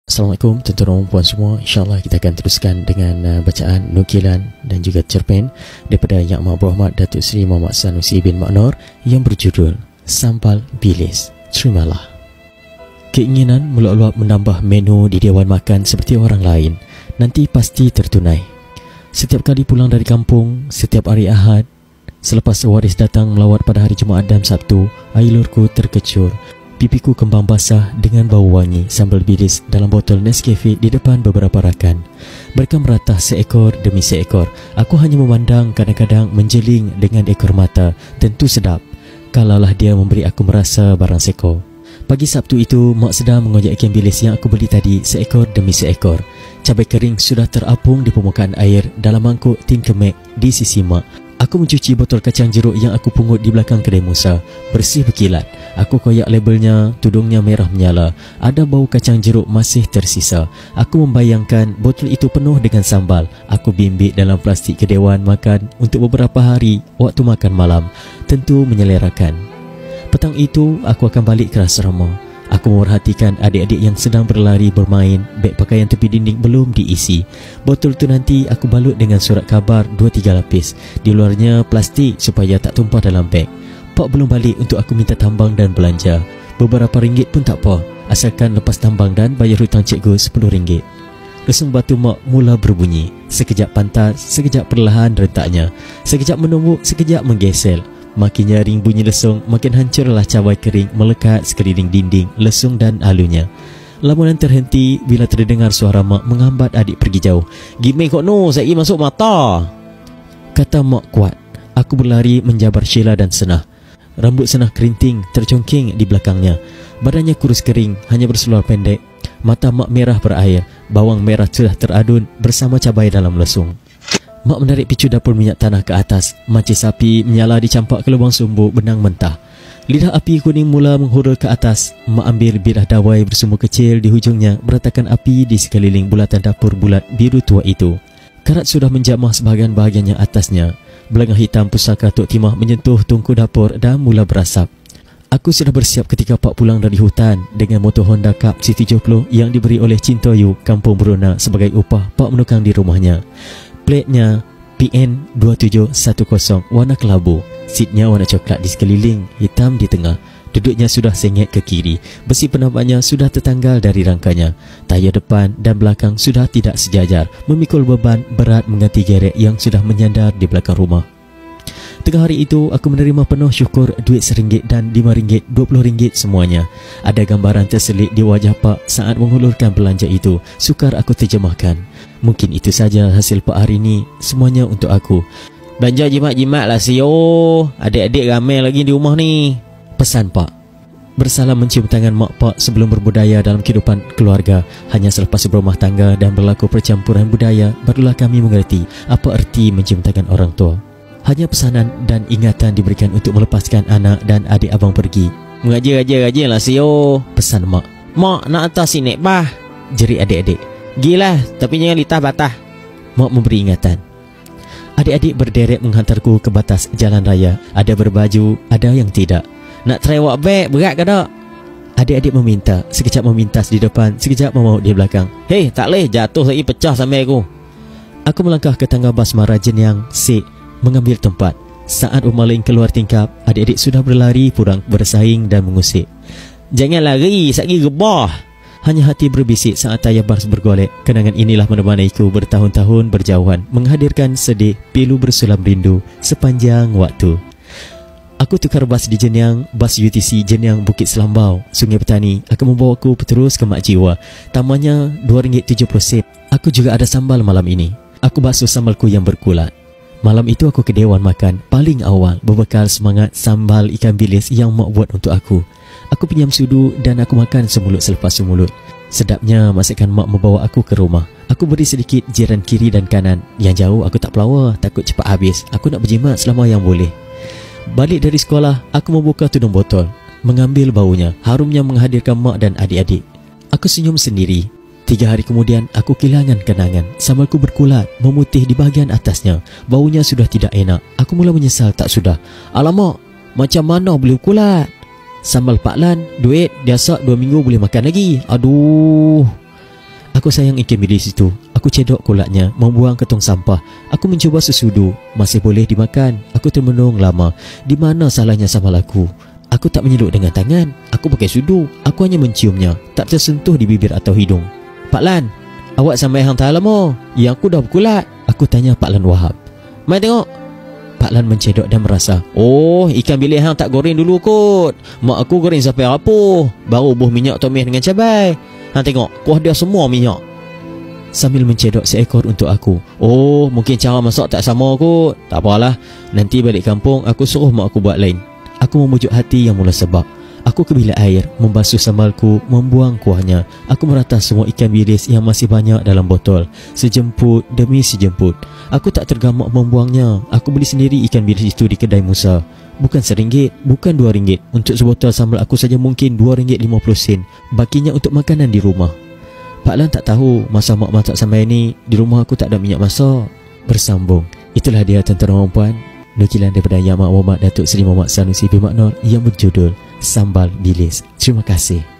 Assalamualaikum tuan-tuan dan puan semua. InsyaAllah kita akan teruskan dengan bacaan nukilan dan juga cerpen daripada Yang Amat Berhormat Datuk Seri Muhammad Sanusi bin Mak Nor yang berjudul Sambal Bilis. Terimalah. Keinginan meluap-luap menambah menu di dewan makan seperti orang lain nanti pasti tertunai. Setiap kali pulang dari kampung, setiap hari Ahad, selepas waris datang melawat pada hari Jumaat dan Sabtu, air liurku terkecur. Pipiku kembang basah dengan bau wangi sambal bilis dalam botol Nescafe di depan beberapa rakan. Mereka meratah seekor demi seekor. Aku hanya memandang, kadang-kadang menjeling dengan ekor mata. Tentu sedap, kalaulah dia memberi aku merasa barang seko. Pagi Sabtu itu, Mak sedang mengojek ikan bilis yang aku beli tadi seekor demi seekor. Cabai kering sudah terapung di permukaan air dalam mangkuk tin kemek di sisi Mak. Aku mencuci botol kacang jeruk yang aku pungut di belakang kedai Musa. Bersih berkilat. Aku koyak labelnya, tudungnya merah menyala. Ada bau kacang jeruk masih tersisa. Aku membayangkan botol itu penuh dengan sambal. Aku bimbit dalam plastik ke dewan makan untuk beberapa hari waktu makan malam. Tentu menyelerakan. Petang itu, aku akan balik ke asrama. Aku memerhatikan adik-adik yang sedang berlari bermain. Beg pakaian tepi dinding belum diisi. Botol itu nanti aku balut dengan surat khabar 2-3 lapis. Di luarnya plastik supaya tak tumpah dalam beg. Pak belum balik untuk aku minta tambang dan belanja. Beberapa ringgit pun tak apa, asalkan lepas tambang dan bayar hutang cikgu RM10. Lesung batu Mak mula berbunyi. Sekejap pantas, sekejap perlahan rentaknya. Sekejap menumbuk, sekejap menggesel. Makin nyaring bunyi lesung, makin hancurlah cabai kering melekat sekeliling dinding, lesung dan alunya. Lamunan terhenti bila terdengar suara Mak menghambat adik pergi jauh. "Gimik kok no, saya masuk mata," kata Mak kuat. Aku berlari menjabar Sheila dan Senah. Rambut Senah kerinting tercongking di belakangnya. Badannya kurus kering, hanya berseluar pendek. Mata Mak merah berair. Bawang merah sudah teradun bersama cabai dalam lesung. Mak menarik picu dapur minyak tanah ke atas. Mancis api menyala dicampak ke lubang sumbu benang mentah. Lidah api kuning mula menghurul ke atas. Mak ambil bilah dawai bersumbu kecil di hujungnya, meratakan api di sekeliling bulatan dapur bulat biru tua itu. Karat sudah menjamah sebahagian bahagiannya atasnya. Belengah hitam pusaka Tok Timah menyentuh tungku dapur dan mula berasap. Aku sudah bersiap ketika Pak pulang dari hutan dengan motor Honda Cup C70 yang diberi oleh Cintoyu Kampung Bruna sebagai upah Pak menukang di rumahnya. Platenya PN2710 warna kelabu. Seatnya warna coklat di sekeliling, hitam di tengah. Duduknya sudah sengit ke kiri. Besi penampaknya sudah tertanggal dari rangkanya. Tayar depan dan belakang sudah tidak sejajar, memikul beban berat mengganti gerek yang sudah menyandar di belakang rumah. Tengah hari itu, aku menerima penuh syukur duit RM1 dan RM5, RM20 semuanya. Ada gambaran terselit di wajah Pak saat menghulurkan belanja itu. Sukar aku terjemahkan. Mungkin itu saja hasil Pak hari ini. Semuanya untuk aku. "Belanja jimat-jimat lah siyo. Adik-adik ramai lagi di rumah ni," pesan Pak. Bersalam mencium tangan Mak Pak sebelum berbudaya dalam kehidupan keluarga. Hanya selepas berumah tangga dan berlaku percampuran budaya, barulah kami mengerti apa erti mencium tangan orang tua. Hanya pesanan dan ingatan diberikan untuk melepaskan anak dan adik abang pergi. "Mengajar-ajar lah siyo," pesan Mak. "Mak nak atas sini bah," jerit adik-adik. "Gilah, tapi jangan litah batah." Mak memberi ingatan. Adik-adik berderet menghantarku ke batas jalan raya. Ada berbaju, ada yang tidak. "Nak try walk back, berat ke tak?" Adik-adik meminta. Sekejap memintas di depan, sekejap memaut di belakang. "Hei, tak leh, jatuh lagi pecah sampai aku." Aku melangkah ke tangga bas Marajen yang mengambil tempat. Saat Umaling keluar tingkap, adik-adik sudah berlari purang, bersaing dan mengusik. "Jangan lari, satgi gebah." Hanya hati berbisik saat tayar bas bergolek. Kenangan inilah menemaniku bertahun-tahun berjauhan, menghadirkan sedih, pilu bersulam rindu sepanjang waktu. Aku tukar bas di Jenyang, bas UTC Jenyang Bukit Selambau, Sungai Petani akan membawaku terus ke Mak Jiwa. Tamannya RM2.70. Aku juga ada sambal malam ini. Aku basuh sambalku yang berkulat. Malam itu aku ke dewan makan paling awal, berbekal semangat sambal ikan bilis yang Mak buat untuk aku. Aku pinjam sudu dan aku makan semulut selepas semulut. Sedapnya masakan Mak membawa aku ke rumah. Aku beri sedikit jiran kiri dan kanan. Yang jauh aku tak pelawar, takut cepat habis. Aku nak berjimat selama yang boleh. Balik dari sekolah, aku membuka tudung botol, mengambil baunya. Harumnya menghadirkan Mak dan adik-adik. Aku senyum sendiri. 3 hari kemudian, aku kehilangan kenangan. Sambalku berkulat, memutih di bahagian atasnya. Baunya sudah tidak enak. Aku mula menyesal tak sudah. "Alamak, macam mana boleh berkulat? Sambal Pak Lan, duit biasa 2 minggu boleh makan lagi. Aduh." Aku sayang ikan bilis itu. Aku cedok kolaknya, membuang ke tong sampah. Aku mencuba sesudu, masih boleh dimakan. Aku termenung lama. Di mana salahnya sama aku? Aku tak menyeluk dengan tangan. Aku pakai sudu. Aku hanya menciumnya, tak tersentuh di bibir atau hidung. Pak Lan, awak sampai hang tak lama. Yang aku dah berkulat. Aku tanya Pak Lan Wahab. Mai tengok. Pak Lan mencedok dan merasa, oh, ikan bilis hang tak goreng dulu kot. Mak aku goreng sampai rapuh, baru buh minyak tumis dengan cabai. Hang tengok, kuah dia semua minyak. Sambil mencedok seekor untuk aku. Oh, mungkin cara masak tak sama kot. Tak apalah, nanti balik kampung aku suruh mak aku buat lain. Aku memujuk hati yang mula sebab. Aku ke bilik air, membasuh sambalku, membuang kuahnya. Aku merata semua ikan bilis yang masih banyak dalam botol, sejemput demi sejemput. Aku tak tergamak membuangnya. Aku beli sendiri ikan bilis itu di kedai Musa. Bukan RM1, bukan RM2. Untuk sebotol sambal aku saja mungkin RM2.50. Bakinya untuk makanan di rumah. Pak Lan tak tahu masa mak masak sambal ni di rumah aku tak ada minyak masak. Bersambung. Itulah dia tuan-tuan dan puan, nukilan daripada Yang Amat Berhormat Datuk Seri Muhammad Sanusi bin Mak Nor yang berjudul Sambal Bilis. Terima kasih.